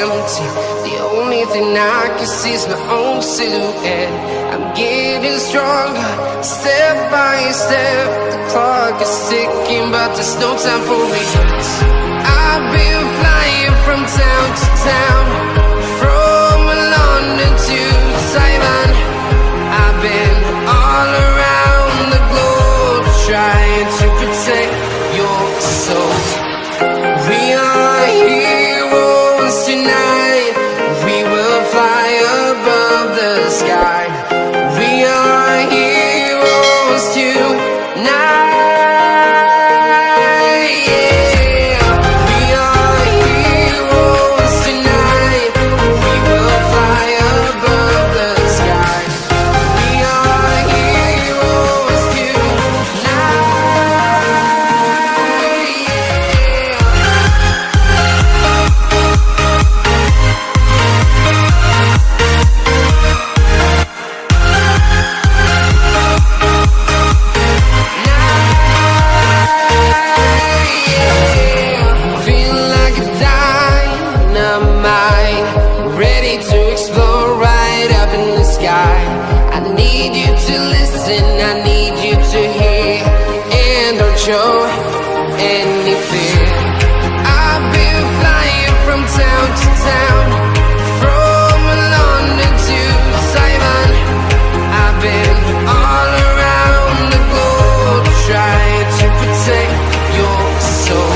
empty. The only thing I can see is my own silhouette. I'm getting stronger, step by step. The clock is ticking, but there's no time for regrets. I've been flying from town to town, from London to Taiwan. I've been all around the globe, trying to protect your soul. We are heroes tonight. We will fly above the sky. We are heroes tonight. Show any fear. I've been flying from town to town, from London to Taiwan. I've been all around the globe, trying to protect your soul.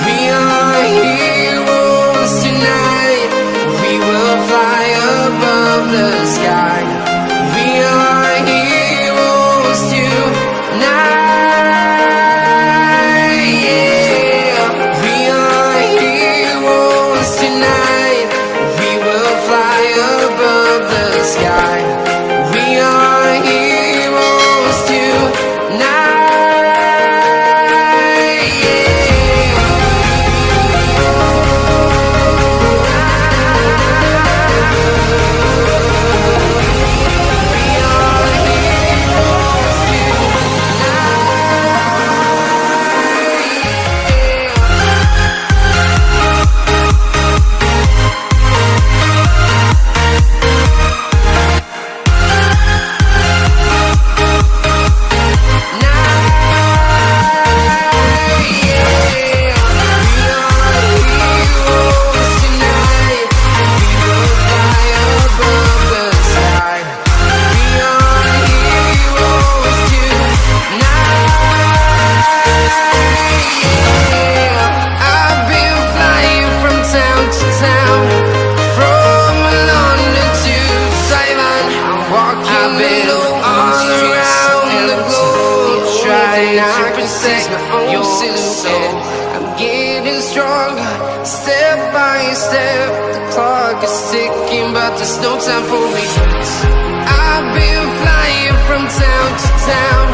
We are heroes tonight. We will fly above the sky. We are heroes tonight. Your soul. I'm getting stronger, step by step. The clock is ticking, but there's no time for regrets. I've been flying from town to town,